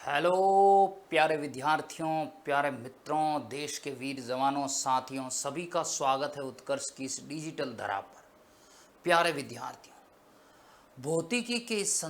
Hello प्यारे विद्यार्थियों, प्यारे मित्रों, देश के वीर जवानों, साथियों, सभी का स्वागत है उत्कर्ष की इस डिजिटल धरा पर। प्यारे विद्यार्थियों, भौतिकी के इस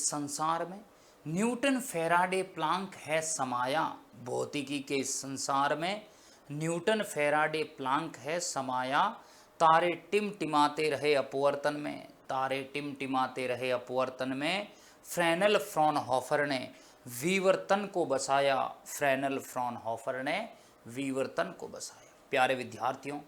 संसार में न्यूटन, फैराडे, प्लांक है समाया। भौतिकी के इस संसार में न्यूटन, फैराडे, प्लांक है समाया। तारे टिमटिमाते रहे अपवर्तन में, तारे टिमटिमाते रहे अपवर्तन में। फ्रैनल फ्रॉनहोफर ने विवर्तन को बसाया, फ्रैनल फ्रॉनहोफर ने विवर्तन को बसाया। प्यारे विद्यार्थियों,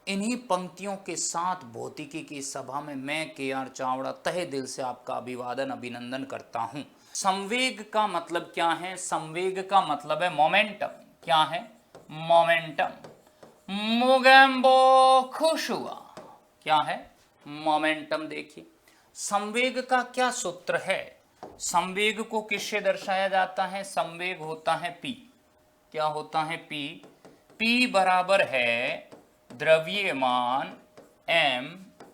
इन्हीं पंक्तियों के साथ भौतिकी की सभा में मैं के.आर. चावड़ा तहे दिल से आपका अभिवादन अभिनंदन करता हूं। संवेग का मतलब क्या है? संवेग का मतलब है मोमेंटम। क्या है? मोमेंटम। मुगेम्बो खुश हुआ। क्या है? मोमेंटम। देखिए, संवेग का क्या सूत्र है? संवेग को किससे दर्शाया जाता है? संवेग होता है p। क्या होता है? p बराबर है द्रव्यमान m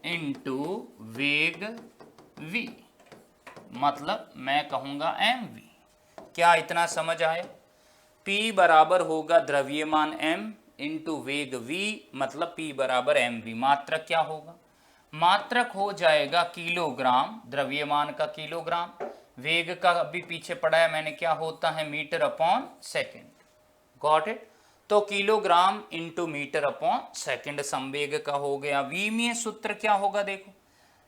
इंटू वेग v। मतलब मैं कहूंगा mv। क्या इतना समझ आए? p बराबर होगा द्रव्यमान m इंटू वेग v, मतलब p बराबर mv। मात्रक क्या होगा? मात्रक हो जाएगा किलोग्राम, द्रव्यमान का किलोग्राम, वेग का अभी पीछे पढ़ा है मैंने, क्या होता है? Metre upon second. Got it? तो kilogram into metre upon second संवेग का हो गया। विमीय सूत्र क्या होगा? देखो,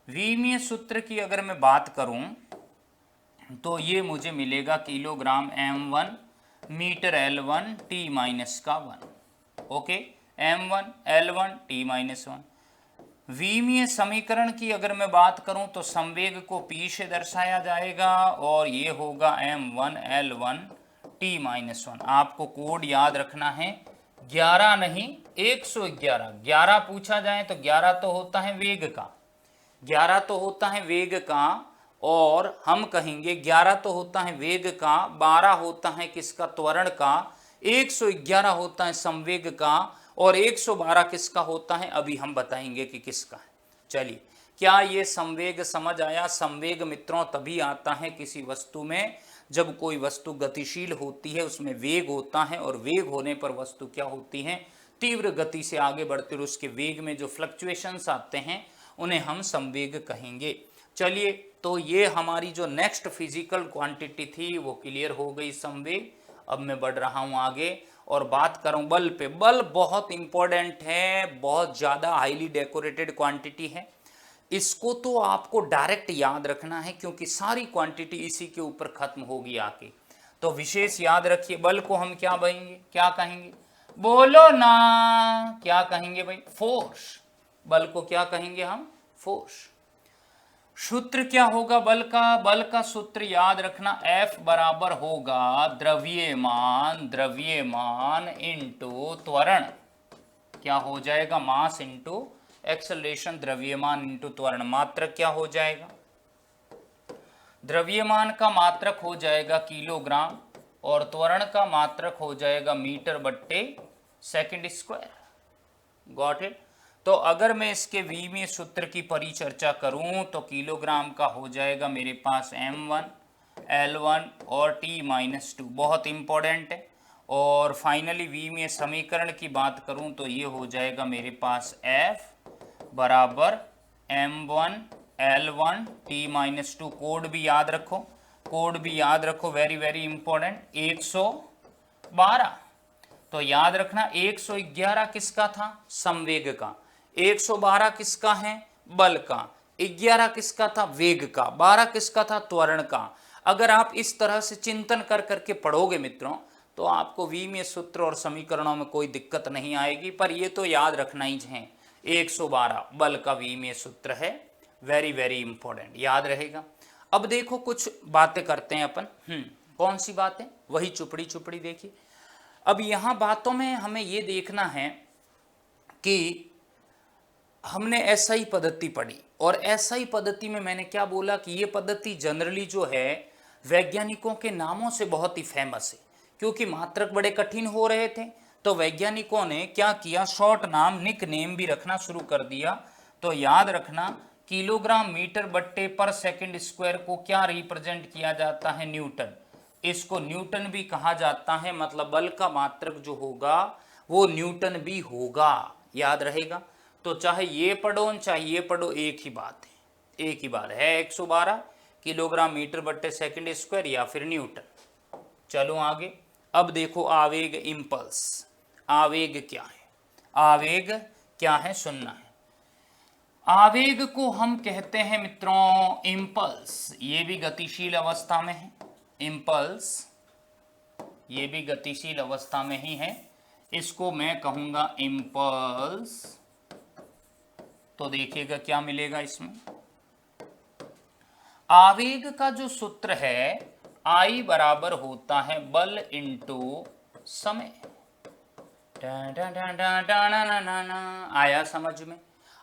विमीय सूत्र की अगर मैं बात करूं तो ये मुझे मिलेगा kilogram m1 metre L1 t minus का 1। Okay, m1 L1 t minus 1। विमीय समीकरण की अगर मैं बात करूं तो संवेग को p से दर्शाया जाएगा और ये होगा m1 L1 t माइनस 1। आपको कोड याद रखना है, 11 नहीं 111। 11 पूछा जाए तो 11 तो होता है वेग का, 11 तो होता है वेग का, और हम कहेंगे 11 तो होता है वेग का, 12 होता है किसका? त्वरण का, 111 होता है संवेग का, और 112 किसका होता है? अभी हम बताएंगे कि किसका है। चलिए, क्या ये संवेग समझ आया? संवेग मित्रों तभी आता है किसी वस्तु में जब कोई वस्तु गतिशील होती है, उसमें वेग होता है, और वेग होने पर वस्तु क्या होती है? तीव्र गति से आगे बढ़ती, और उसके वेग में जो फ्लक्चुएशंस आते हैं उन्हें हम संवेग कहेंगे। चलिए, तो ये हमारी जो नेक्स्ट फिजिकल क्वांटिटी थी वो क्लियर हो गई, संवेग। अब मैं बढ़ रहा हूं आगे और बात करूं बल पे। बल बहुत इंपॉर्टेंट है, बहुत ज़्यादा हाईली डेकोरेटेड क्वांटिटी है। इसको तो आपको डायरेक्ट याद रखना है क्योंकि सारी क्वांटिटी इसी के ऊपर खत्म होगी आके। तो विशेष याद रखिए, बल को हम क्या कहेंगे? क्या कहेंगे? बोलो ना, क्या कहेंगे भाई? फोर्स। बल को क्या कहेंगे हम? फोर्स। सूत्र क्या होगा बल का? बल का सूत्र याद रखना, F बराबर होगा द्रव्यमान इंटू त्वरण। क्या हो जाएगा? मास इंटू एक्सेलरेशन, द्रव्यमान इंटू त्वरण। मात्रक क्या हो जाएगा? द्रव्यमान का मात्रक हो जाएगा किलोग्राम, और त्वरण का मात्रक हो जाएगा मीटर बट्टे सेकंड स्क्वायर। Got it? तो अगर मैं इसके विमीय सूत्र की परिचर्चा करूं तो किलोग्राम का हो जाएगा मेरे पास m1 L1 और t माइनस 2, बहुत इंपॉर्टेंट है। और फाइनली विमीय समीकरण की बात करूं तो ये हो जाएगा मेरे पास F बराबर m1 L1 t minus 2। Code भी याद रखो, कोड भी याद रखो, वेरी वेरी इंपॉर्टेंट, 112। तो याद रखना 111 किसका था? संवेग का। 112 किसका है? बल का। 11 किसका था? वेग का। 12 किसका था? त्वरण का। अगर आप इस तरह से चिंतन कर करके पढ़ोगे मित्रों तो आपको विमीय सूत्र और समीकरणों में कोई दिक्कत नहीं आएगी। पर ये तो याद रखना ही है, 112 बल का विमीय सूत्र है, वेरी वेरी इंपॉर्टेंट, याद रहेगा। अब देखो कुछ बातें करते हैं अपन। कौन सी बातें? वही चुपड़ी चुपड़ी देखिए। अब यहाँ बातों में हमें ये देखना है कि हमने एसआई पद्धति पढ़ी, और एसआई पद्धति में मैंने क्या बोला कि ये पद्धति जनरली जो है वैज्ञानिकों के नामों से बहुत ही फेमस है, क्योंकि मात्रक बड़े कठिन हो रहे थे तो वैज्ञानिकों ने क्या किया? शॉर्ट नाम, निक नेम भी रखना शुरू कर दिया। तो याद रखना किलोग्राम मीटर बट्टे पर सेकंड स्क्वायर को क्या रिप्रेजेंट किया जाता है? न्यूटन। इसको न्यूटन भी कहा जाता है, मतलब बल का मात्रक जो होगा वो न्यूटन भी होगा, याद रहेगा। तो चाहे ये पढ़ो चाहे ये पढ़ो, एक ही बात है, एक ही बात है 112 किलोग्राम मीटर बट्टे सेकंड स्क्वायर या फिर न्यूटन। चलो आगे। अब देखो आवेग, इम्पल्स। आवेग क्या है? आवेग क्या है सुनना है। आवेग को हम कहते हैं मित्रों इम्पल्स। ये भी गतिशील अवस्था में है, इम्पल्स ये भी गतिशील अवस्था में ही है, इसको मैं कहूंगा इम्पल्स। तो देखिएगा क्या मिलेगा इसमें। आवेग का जो सूत्र है I बराबर होता है बल इंटू समय। आया समझ में?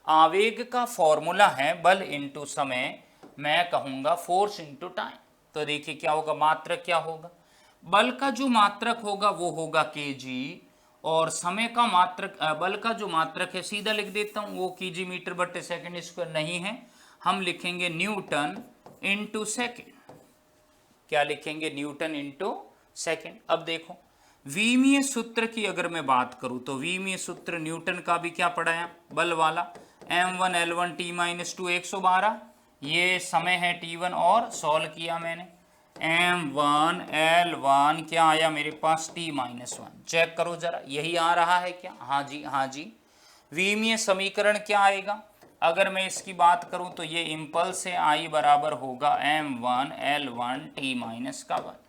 आवेग का फॉर्मूला है बल इंटू समय, मैं कहूंगा फोर्स इंटू टाइम। तो देखिए क्या होगा, मात्रक क्या होगा? बल का जो मात्रक होगा वो होगा केजी, और समय का मात्रक, बल का जो मात्रक है सीधा लिख देता हूं, वो केजी मीटर बट्टे सेकंड स्क्वायर नहीं है, हम लिखेंगे न्यूटन इंटू सेकेंड। क्या लिखेंगे? Newton into second. अब देखो विमीय सूत्र की अगर मैं बात करूं तो विमीय सूत्र न्यूटन का भी क्या पढ़ाया, बल वाला, m1 l1 t - 2 112, ये समय है t1 और सॉल्व किया मैंने, m1 l1 क्या आया मेरे पास t - 1। चेक करो जरा, यही आ रहा है क्या? हाँ जी, हाँ जी। विमीय समीकरण क्या आएगा? अगर मैं इसकी बात करूं तो ये इम्पल्स है, I बराबर होगा m1 l1 t - का 1।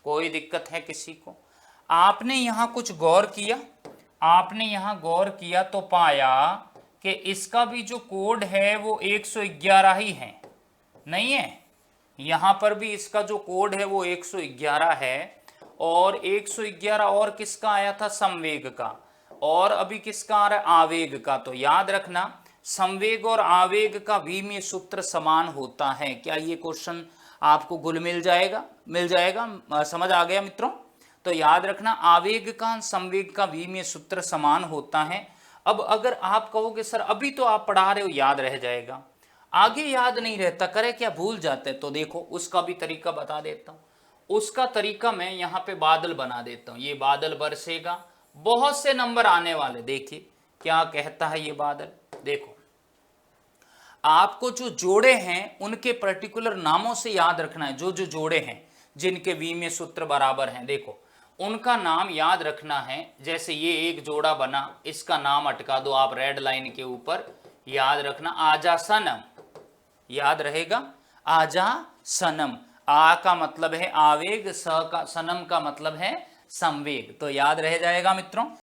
कोई दिक्कत है किसी को? आपने यहाँ कुछ गौर किया? आपने यहाँ गौर किया तो पाया कि इसका भी जो कोड है वो 111 ही है, नहीं है? यहाँ पर भी इसका जो कोड है वो 111 है, और 111 और किसका आया था? संवेग का। और अभी किसका आ रहा है? आवेग का। तो याद रखना संवेग और आवेग का विमीय सूत्र समान होता है। क्या ये क्वेश्चन आपको गुल मिल जाएगा? मिल जाएगा, समझ आ गया मित्रों? तो याद रखना आवेग का संवेग का विमीय सूत्र समान होता है। अब अगर आप कहोगे सर अभी तो आप पढ़ा रहे हो याद रह जाएगा, आगे याद नहीं रहता, करे क्या, भूल जाते, तो देखो उसका भी तरीका बता देता हूं। उसका तरीका मैं यहाँ पे बादल बना देता हूं, ये बादल बरसेगा, बहुत से नंबर आने वाले। देखिए क्या कहता है ये बादल, देखो आपको जो जोड़े हैं उनके पर्टिकुलर नामों से याद रखना है। जो जो जोड़े हैं जिनके विमीय सूत्र बराबर हैं, देखो उनका नाम याद रखना है। जैसे ये एक जोड़ा बना, इसका नाम अटका दो आप रेड लाइन के ऊपर, याद रखना आजा सनम, याद रहेगा आजा सनम। आ का मतलब है आवेग, स का, सनम का मतलब है संवेग। तो याद रह जाएगा मित्रों।